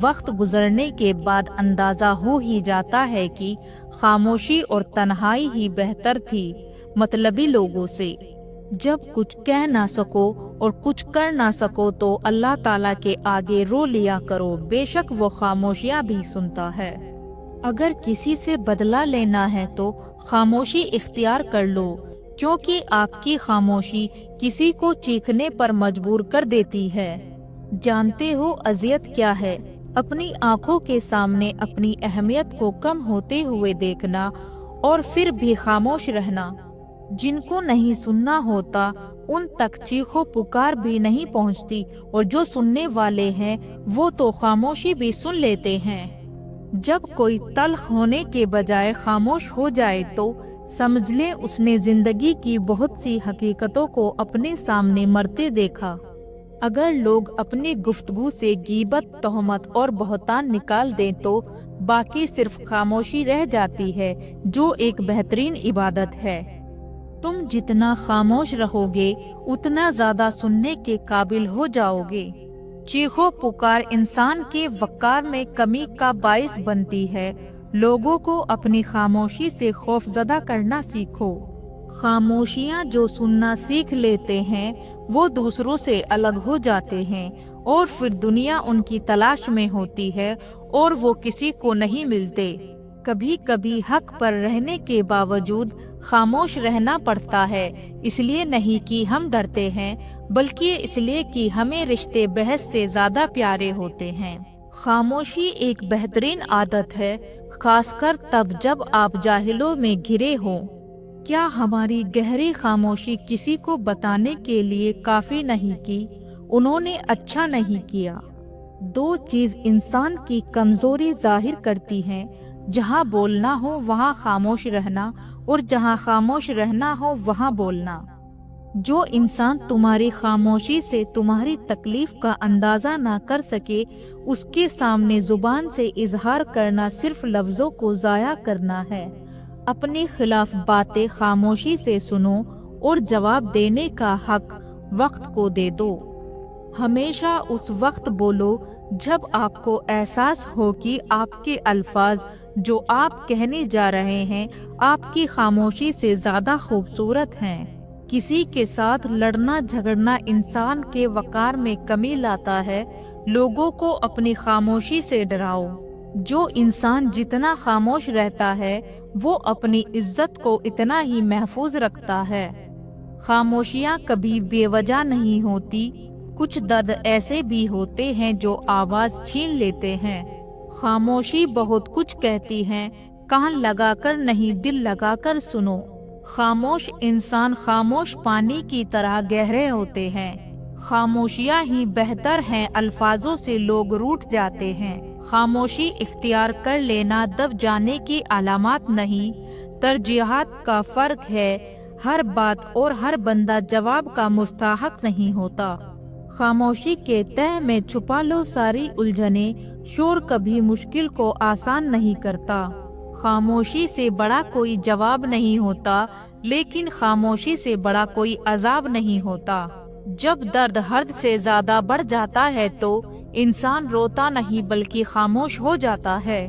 وقت گزرنے کے بعد اندازہ ہو ہی جاتا ہے کہ خاموشی اور تنہائی ہی بہتر تھی مطلبی لوگوں سے۔ جب کچھ کہہ نہ سکو اور کچھ کر نہ سکو تو اللہ تعالیٰ کے آگے رو لیا کرو، بے شک وہ خاموشیاں بھی سنتا ہے۔ اگر کسی سے بدلہ لینا ہے تو خاموشی اختیار کر لو، کیونکہ آپ کی خاموشی کسی کو چیخنے پر مجبور کر دیتی ہے۔ جانتے ہو اذیت کیا ہے؟ اپنی آنکھوں کے سامنے اپنی اہمیت کو کم ہوتے ہوئے دیکھنا اور پھر بھی خاموش رہنا۔ جن کو نہیں سننا ہوتا ان تک چیخو پکار بھی نہیں پہنچتی، اور جو سننے والے ہیں وہ تو خاموشی بھی سن لیتے ہیں۔ جب کوئی تلخ ہونے کے بجائے خاموش ہو جائے تو سمجھ لے اس نے زندگی کی بہت سی حقیقتوں کو اپنے سامنے مرتے دیکھا۔ اگر لوگ اپنی گفتگو سے غیبت، تہمت اور بہتان نکال دیں تو باقی صرف خاموشی رہ جاتی ہے، جو ایک بہترین عبادت ہے۔ تم جتنا خاموش رہو گے اتنا زیادہ سننے کے قابل ہو جاؤ گے۔ چیخو پکار انسان کے وقار میں کمی کا باعث بنتی ہے۔ لوگوں کو اپنی خاموشی سے خوف زدہ کرنا سیکھو۔ خاموشیاں جو سننا سیکھ لیتے ہیں وہ دوسروں سے الگ ہو جاتے ہیں، اور پھر دنیا ان کی تلاش میں ہوتی ہے اور وہ کسی کو نہیں ملتے۔ کبھی کبھی حق پر رہنے کے باوجود خاموش رہنا پڑتا ہے، اس لیے نہیں کہ ہم ڈرتے ہیں بلکہ اس لیے کہ ہمیں رشتے بحث سے زیادہ پیارے ہوتے ہیں۔ خاموشی ایک بہترین عادت ہے، خاص کر تب جب آپ جاہلوں میں گھرے ہوں۔ کیا ہماری گہری خاموشی کسی کو بتانے کے لیے کافی نہیں کہ انہوں نے اچھا نہیں کیا؟ دو چیز انسان کی کمزوری ظاہر کرتی ہیں، جہاں بولنا ہو وہاں خاموش رہنا، اور جہاں خاموش رہنا ہو وہاں بولنا۔ جو انسان تمہاری خاموشی سے تمہاری تکلیف کا اندازہ نہ کر سکے، اس کے سامنے زبان سے اظہار کرنا صرف لفظوں کو ضائع کرنا ہے۔ اپنے خلاف باتیں خاموشی سے سنو اور جواب دینے کا حق وقت کو دے دو۔ ہمیشہ اس وقت بولو جب آپ کو احساس ہو کہ آپ کے الفاظ جو آپ کہنے جا رہے ہیں آپ کی خاموشی سے زیادہ خوبصورت ہیں۔ کسی کے ساتھ لڑنا جھگڑنا انسان کے وقار میں کمی لاتا ہے۔ لوگوں کو اپنی خاموشی سے ڈراؤ۔ جو انسان جتنا خاموش رہتا ہے وہ اپنی عزت کو اتنا ہی محفوظ رکھتا ہے۔ خاموشیاں کبھی بے وجہ نہیں ہوتی، کچھ درد ایسے بھی ہوتے ہیں جو آواز چھین لیتے ہیں۔ خاموشی بہت کچھ کہتی ہے، کان لگا کر نہیں دل لگا کر سنو۔ خاموش انسان خاموش پانی کی طرح گہرے ہوتے ہیں۔ خاموشیاں ہی بہتر ہیں، الفاظوں سے لوگ روٹھ جاتے ہیں۔ خاموشی اختیار کر لینا دب جانے کی علامات نہیں، ترجیحات کا فرق ہے۔ ہر بات اور ہر بندہ جواب کا مستحق نہیں ہوتا۔ خاموشی کے تہہ میں چھپا لو ساری الجھنیں، شور کبھی مشکل کو آسان نہیں کرتا۔ خاموشی سے بڑا کوئی جواب نہیں ہوتا، لیکن خاموشی سے بڑا کوئی عذاب نہیں ہوتا۔ جب درد حد سے زیادہ بڑھ جاتا ہے تو انسان روتا نہیں بلکہ خاموش ہو جاتا ہے۔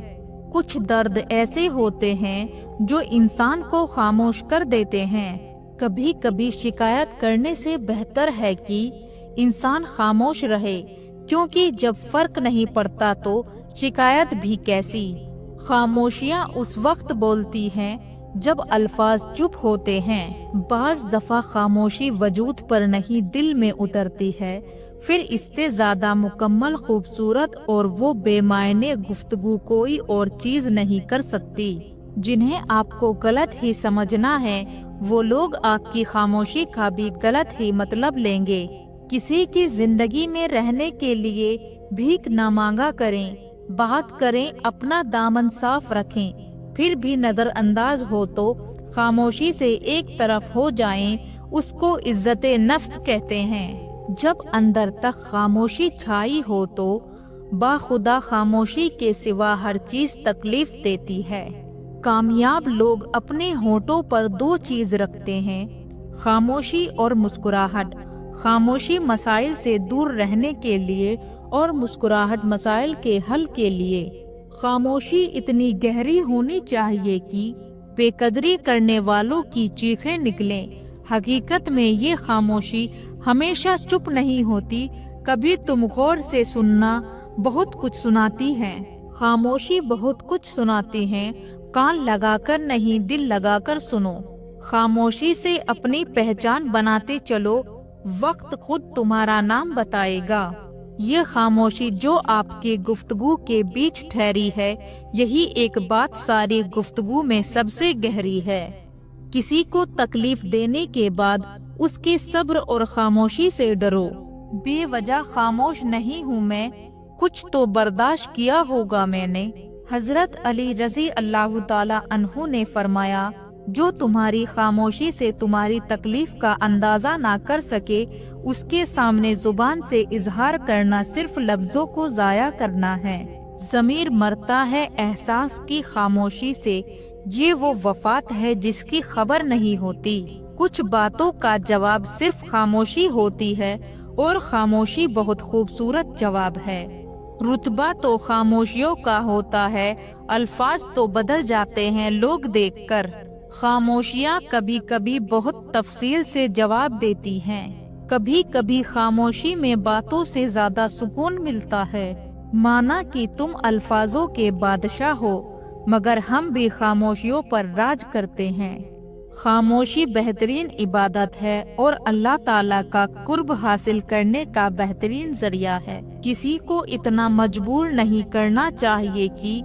کچھ درد ایسے ہوتے ہیں جو انسان کو خاموش کر دیتے ہیں۔ کبھی کبھی شکایت کرنے سے بہتر ہے کہ انسان خاموش رہے، کیونکہ جب فرق نہیں پڑتا تو شکایت بھی کیسی۔ خاموشیاں اس وقت بولتی ہیں جب الفاظ چپ ہوتے ہیں۔ بعض دفعہ خاموشی وجود پر نہیں دل میں اترتی ہے، پھر اس سے زیادہ مکمل، خوبصورت اور وہ بے معنی گفتگو کوئی اور چیز نہیں کر سکتی۔ جنہیں آپ کو غلط ہی سمجھنا ہے وہ لوگ آپ کی خاموشی کا بھی غلط ہی مطلب لیں گے۔ کسی کی زندگی میں رہنے کے لیے بھیک نہ مانگا کریں، بات کریں، اپنا دامن صاف رکھیں، پھر بھی نظر انداز ہو تو خاموشی سے ایک طرف ہو جائیں، اس کو عزت نفس کہتے ہیں۔ جب اندر تک خاموشی چھائی ہو تو باخدا خاموشی کے سوا ہر چیز تکلیف دیتی ہے۔ کامیاب لوگ اپنے ہونٹوں پر دو چیز رکھتے ہیں، خاموشی اور مسکراہٹ۔ خاموشی مسائل سے دور رہنے کے لیے اور مسکراہٹ مسائل کے حل کے لیے۔ خاموشی اتنی گہری ہونی چاہیے کہ بے قدری کرنے والوں کی چیخیں نکلیں۔ حقیقت میں یہ خاموشی ہمیشہ چپ نہیں ہوتی، کبھی تم غور سے سننا بہت کچھ سناتی ہے۔ خاموشی بہت کچھ سناتی ہے، کان لگا کر نہیں دل لگا کر سنو۔ خاموشی سے اپنی پہچان بناتے چلو، وقت خود تمہارا نام بتائے گا۔ یہ خاموشی جو آپ کے گفتگو کے بیچ ٹھہری ہے، یہی ایک بات ساری گفتگو میں سب سے گہری ہے۔ کسی کو تکلیف دینے کے بعد اس کے صبر اور خاموشی سے ڈرو۔ بے وجہ خاموش نہیں ہوں میں، کچھ تو برداشت کیا ہوگا میں نے۔ حضرت علی رضی اللہ تعالی عنہ نے فرمایا، جو تمہاری خاموشی سے تمہاری تکلیف کا اندازہ نہ کر سکے، اس کے سامنے زبان سے اظہار کرنا صرف لفظوں کو ضائع کرنا ہے۔ ضمیر مرتا ہے احساس کی خاموشی سے، یہ وہ وفات ہے جس کی خبر نہیں ہوتی۔ کچھ باتوں کا جواب صرف خاموشی ہوتی ہے، اور خاموشی بہت خوبصورت جواب ہے۔ رتبہ تو خاموشیوں کا ہوتا ہے، الفاظ تو بدل جاتے ہیں لوگ دیکھ کر۔ خاموشیاں کبھی کبھی بہت تفصیل سے جواب دیتی ہیں، کبھی کبھی خاموشی میں باتوں سے زیادہ سکون ملتا ہے۔ مانا کہ تم الفاظوں کے بادشاہ ہو، مگر ہم بھی خاموشیوں پر راج کرتے ہیں۔ خاموشی بہترین عبادت ہے اور اللہ تعالیٰ کا قرب حاصل کرنے کا بہترین ذریعہ ہے۔ کسی کو اتنا مجبور نہیں کرنا چاہیے کہ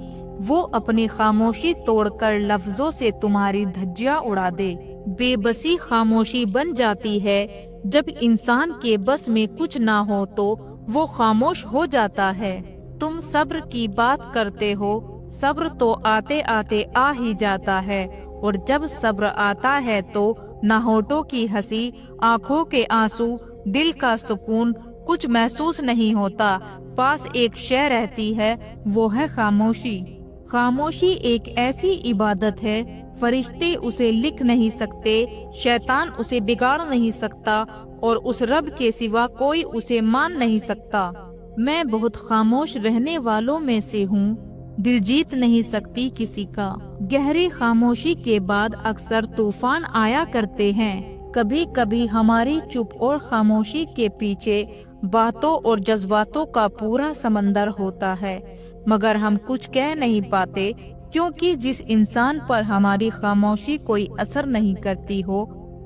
وہ اپنی خاموشی توڑ کر لفظوں سے تمہاری دھجیاں اڑا دے۔ بے بسی خاموشی بن جاتی ہے، جب انسان کے بس میں کچھ نہ ہو تو وہ خاموش ہو جاتا ہے۔ تم صبر کی بات کرتے ہو، صبر تو آتے آتے آ ہی جاتا ہے، اور جب صبر آتا ہے تو نہ ہونٹوں کی ہنسی، آنکھوں کے آنسو، دل کا سکون کچھ محسوس نہیں ہوتا۔ پاس ایک شے رہتی ہے، وہ ہے خاموشی۔ خاموشی ایک ایسی عبادت ہے، فرشتے اسے لکھ نہیں سکتے، شیطان اسے بگاڑ نہیں سکتا، اور اس رب کے سوا کوئی اسے مان نہیں سکتا۔ میں بہت خاموش رہنے والوں میں سے ہوں، دل جیت نہیں سکتی کسی کا۔ گہری خاموشی کے بعد اکثر طوفان آیا کرتے ہیں۔ کبھی کبھی ہماری چپ اور خاموشی کے پیچھے باتوں اور جذباتوں کا پورا سمندر ہوتا ہے، مگر ہم کچھ کہہ نہیں پاتے، کیونکہ جس انسان پر ہماری خاموشی کوئی اثر نہیں کرتی ہو،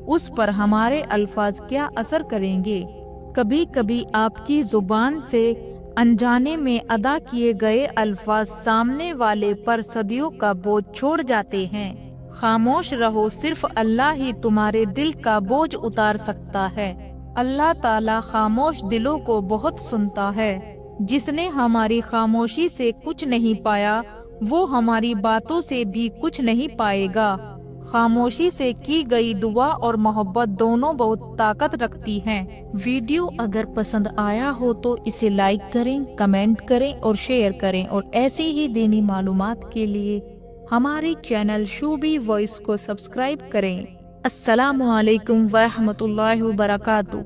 اس پر ہمارے الفاظ کیا اثر کریں گے۔ کبھی کبھی آپ کی زبان سے انجانے میں ادا کیے گئے الفاظ سامنے والے پر صدیوں کا بوجھ چھوڑ جاتے ہیں۔ خاموش رہو، صرف اللہ ہی تمہارے دل کا بوجھ اتار سکتا ہے۔ اللہ تعالیٰ خاموش دلوں کو بہت سنتا ہے۔ جس نے ہماری خاموشی سے کچھ نہیں پایا، وہ ہماری باتوں سے بھی کچھ نہیں پائے گا۔ خاموشی سے کی گئی دعا اور محبت دونوں بہت طاقت رکھتی ہیں۔ ویڈیو اگر پسند آیا ہو تو اسے لائک کریں، کمنٹ کریں اور شیئر کریں، اور ایسی ہی دینی معلومات کے لیے ہمارے چینل شوبی وائس کو سبسکرائب کریں۔ السلام علیکم ورحمۃ اللہ وبرکاتہ۔